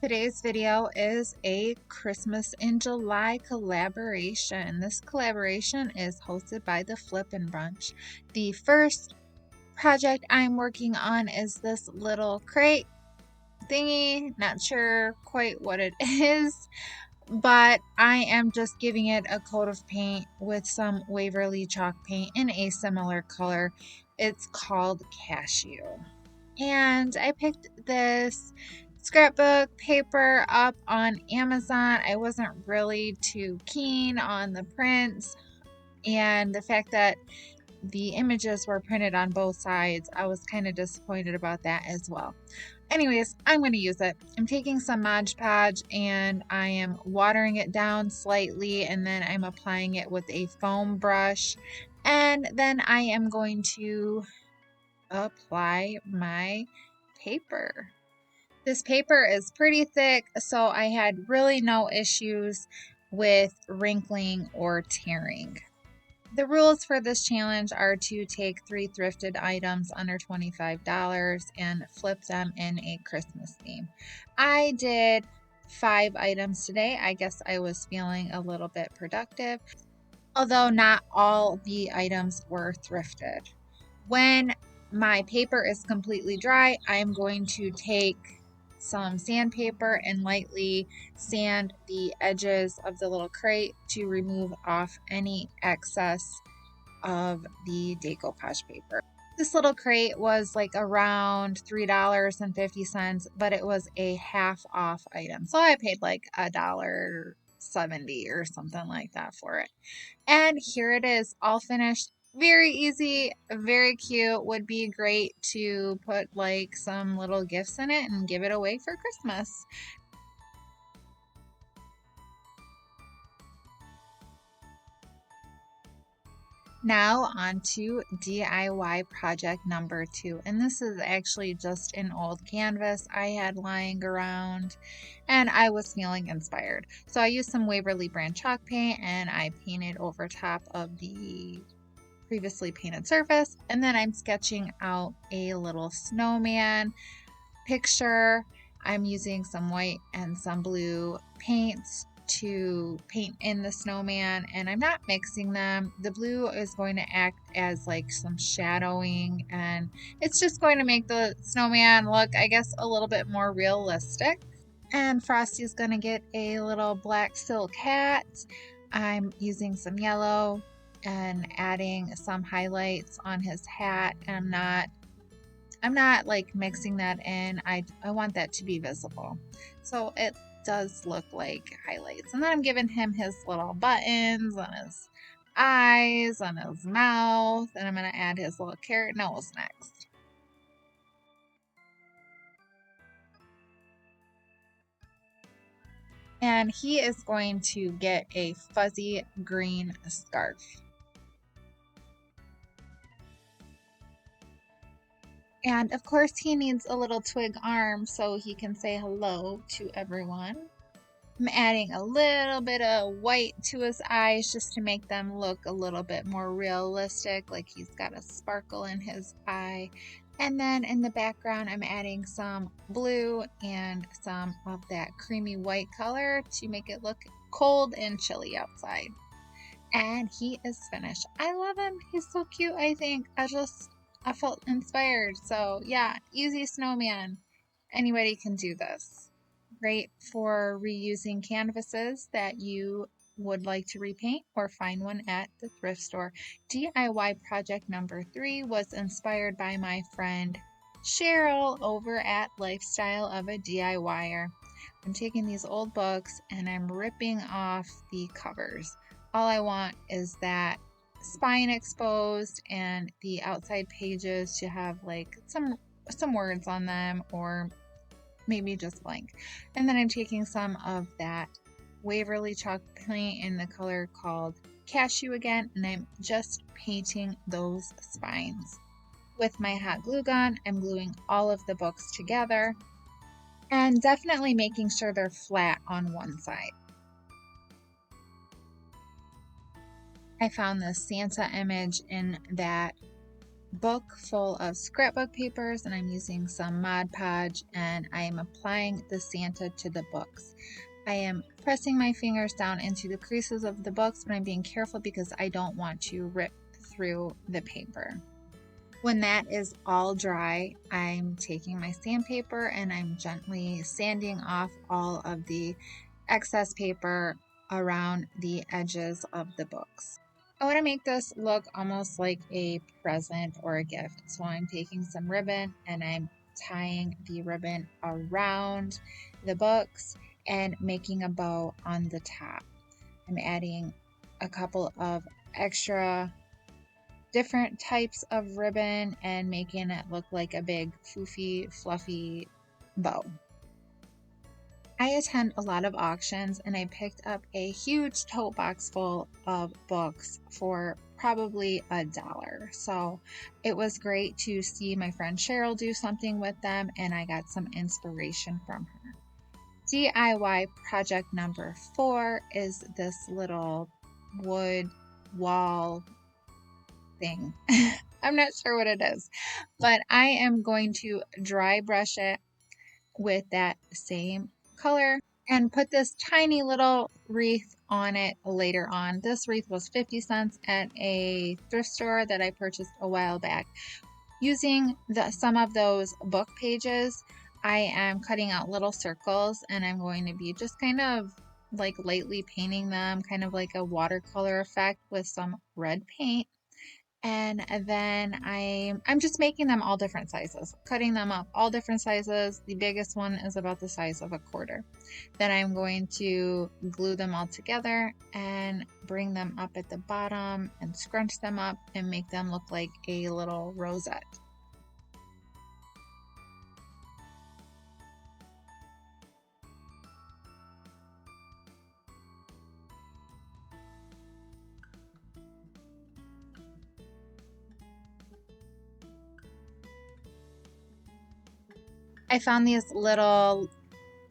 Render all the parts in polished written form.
Today's video is a Christmas in July collaboration. This collaboration is hosted by the Flippin' Brunch. The first project I'm working on is this little crate thingy. Not sure quite what it is, but I am just giving it a coat of paint with some Waverly chalk paint in a similar color. It's called Cashew. And I picked this scrapbook paper up on Amazon. I wasn't really too keen on the prints and the fact that the images were printed on both sides. I was kind of disappointed about that as well. Anyways, I'm going to use it. I'm taking some Mod Podge and I am watering it down slightly, and then I'm applying it with a foam brush, and then I am going to apply my paper. This paper is pretty thick, so I had really no issues with wrinkling or tearing. The rules for this challenge are to take 3 thrifted items under $25 and flip them in a Christmas theme. I did 5 items today. I guess I was feeling a little bit productive, although not all the items were thrifted. When my paper is completely dry, I'm going to take some sandpaper and lightly sand the edges of the little crate to remove off any excess of the decoupage paper. This little crate was like around $3.50, but it was a half off item. So I paid like $1.70 or something like that for it. And here it is, all finished. Very easy, very cute. Would be great to put like some little gifts in it and give it away for Christmas. Now on to DIY project number 2. And this is actually just an old canvas I had lying around and I was feeling inspired. So I used some Waverly brand chalk paint and I painted over top of the previously painted surface, and then I'm sketching out a little snowman picture. I'm using some white and some blue paints to paint in the snowman, and I'm not mixing them. The blue is going to act as like some shadowing, and it's just going to make the snowman look, I guess, a little bit more realistic. And Frosty's going to get a little black silk hat. I'm using some yellow and adding some highlights on his hat, and I'm not like mixing that in. I want that to be visible, so it does look like highlights. And then I'm giving him his little buttons on his eyes, on his mouth, and I'm going to add his little carrot nose next. And he is going to get a fuzzy green scarf. And of course he needs a little twig arm so he can say hello to everyone. I'm adding a little bit of white to his eyes just to make them look a little bit more realistic, like he's got a sparkle in his eye. And then in the background, I'm adding some blue and some of that creamy white color to make it look cold and chilly outside. And he is finished. I love him. He's so cute, I think. I felt inspired. So yeah, easy snowman. Anybody can do this. Great for reusing canvases that you would like to repaint or find one at the thrift store. DIY project number 3 was inspired by my friend Cheryl over at Lifestyle of a DIYer. I'm taking these old books and I'm ripping off the covers. All I want is that spine exposed and the outside pages to have like some words on them, or maybe just blank. And then I'm taking some of that Waverly chalk paint in the color called Cashew again, and I'm just painting those spines. With my hot glue gun, I'm gluing all of the books together and definitely making sure they're flat on one side. I found this Santa image in that book full of scrapbook papers, and I'm using some Mod Podge, and I am applying the Santa to the books. I am pressing my fingers down into the creases of the books, but I'm being careful because I don't want to rip through the paper. When that is all dry, I'm taking my sandpaper and I'm gently sanding off all of the excess paper around the edges of the books. I want to make this look almost like a present or a gift. So I'm taking some ribbon and I'm tying the ribbon around the books and making a bow on the top. I'm adding a couple of extra different types of ribbon and making it look like a big foofy fluffy bow. I attend a lot of auctions and I picked up a huge tote box full of books for probably $1. So it was great to see my friend Cheryl do something with them and I got some inspiration from her. DIY project number 4 is this little wood wall thing. I'm not sure what it is, but I am going to dry brush it with that same color and put this tiny little wreath on it later on. This wreath was 50 cents at a thrift store that I purchased a while back. Using some of those book pages, I am cutting out little circles and I'm going to be just kind of like lightly painting them, kind of like a watercolor effect with some red paint. And then I'm just making them all different sizes, cutting them up all different sizes. The biggest one is about the size of a quarter. Then I'm going to glue them all together and bring them up at the bottom and scrunch them up and make them look like a little rosette. I found these little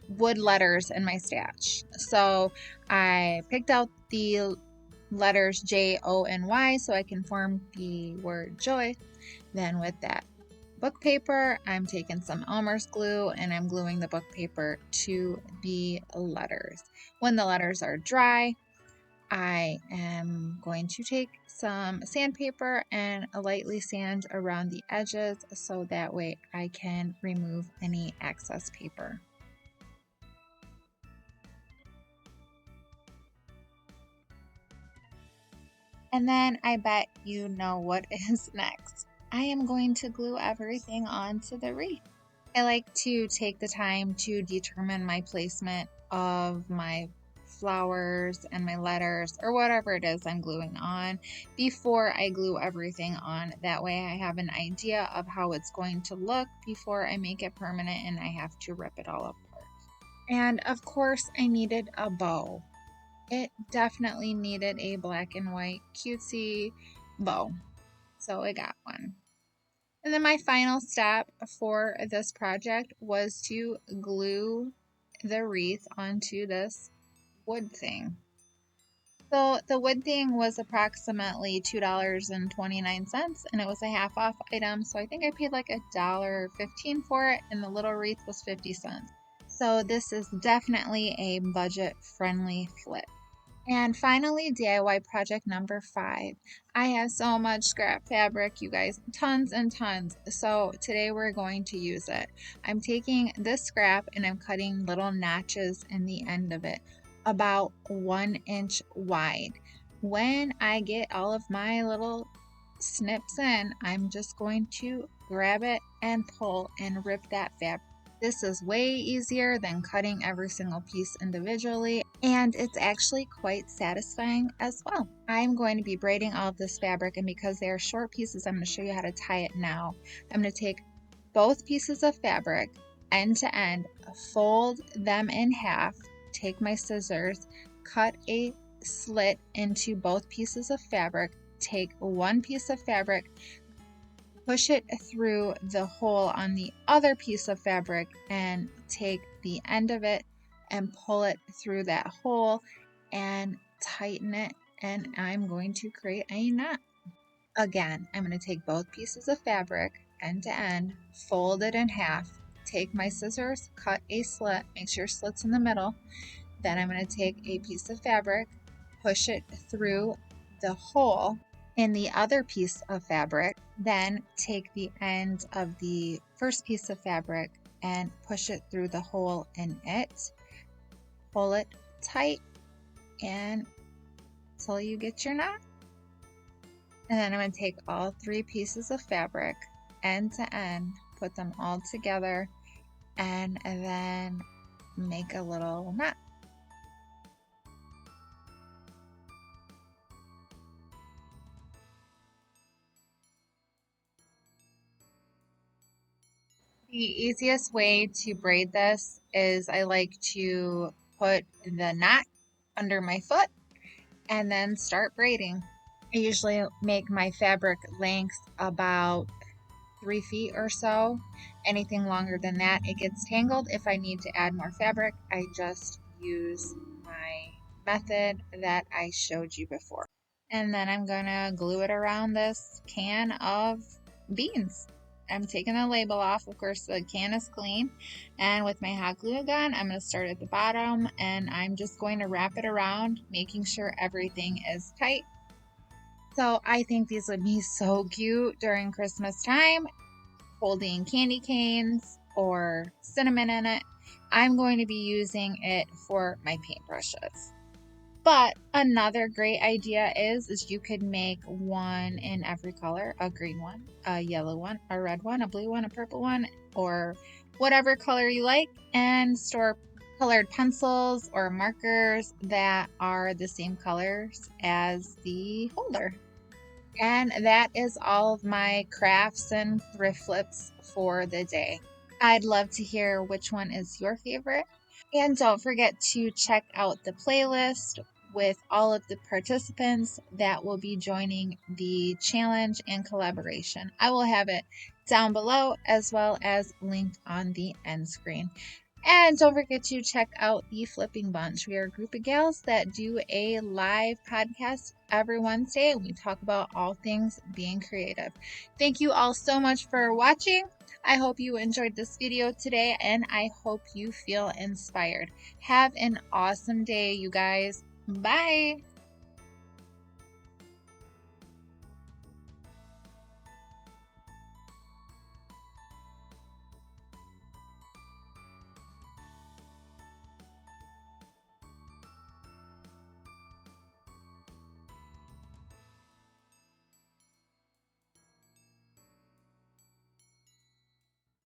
wood letters in my stash. So I picked out the letters J, O, and Y so I can form the word joy. Then with that book paper, I'm taking some Elmer's glue and I'm gluing the book paper to the letters. When the letters are dry, I am going to take some sandpaper and lightly sand around the edges so that way I can remove any excess paper. And then I bet you know what is next. I am going to glue everything onto the wreath. I like to take the time to determine my placement of my flowers and my letters or whatever it is I'm gluing on before I glue everything on. That way I have an idea of how it's going to look before I make it permanent and I have to rip it all apart. And of course I needed a bow. It definitely needed a black and white cutesy bow. So I got one. And then my final step for this project was to glue the wreath onto this wood thing. So the wood thing was approximately $2.29 and it was a half off item. So I think I paid like $1.15 for it and the little wreath was 50 cents. So this is definitely a budget friendly flip. And finally, DIY project number 5. I have so much scrap fabric, you guys, tons and tons. So today we're going to use it. I'm taking this scrap and I'm cutting little notches in the end of it, about 1 inch wide. When I get all of my little snips in, I'm just going to grab it and pull and rip that fabric. This is way easier than cutting every single piece individually, and it's actually quite satisfying as well. I'm going to be braiding all of this fabric, and because they are short pieces, I'm going to show you how to tie it now. I'm going to take both pieces of fabric end to end, fold them in half, take my scissors, cut a slit into both pieces of fabric, take one piece of fabric, push it through the hole on the other piece of fabric and take the end of it and pull it through that hole and tighten it, and I'm going to create a knot. Again, I'm going to take both pieces of fabric end to end, fold it in half, take my scissors, cut a slit, make sure slit's in the middle. Then I'm going to take a piece of fabric, push it through the hole in the other piece of fabric, then take the end of the first piece of fabric and push it through the hole in it, pull it tight and until you get your knot. And then I'm going to take all three pieces of fabric end to end, put them all together, and then make a little knot. The easiest way to braid this is I like to put the knot under my foot and then start braiding. I usually make my fabric length about 3 feet or so. Anything longer than that, it gets tangled. If I need to add more fabric, I just use my method that I showed you before. And then I'm gonna glue it around this can of beans. I'm taking the label off. Of course, the can is clean. And with my hot glue gun, I'm gonna start at the bottom and I'm just going to wrap it around, making sure everything is tight. So I think these would be so cute during Christmas time, holding candy canes or cinnamon in it. I'm going to be using it for my paintbrushes. But another great idea is you could make one in every color, a green one, a yellow one, a red one, a blue one, a purple one, or whatever color you like, and store colored pencils or markers that are the same colors as the holder. And that is all of my crafts and thrift flips for the day. I'd love to hear which one is your favorite. And don't forget to check out the playlist with all of the participants that will be joining the challenge and collaboration. I will have it down below as well as linked on the end screen. And don't forget to check out the Flipping Bunch. We are a group of gals that do a live podcast every Wednesday, and we talk about all things being creative. Thank you all so much for watching. I hope you enjoyed this video today, and I hope you feel inspired. Have an awesome day, you guys. Bye.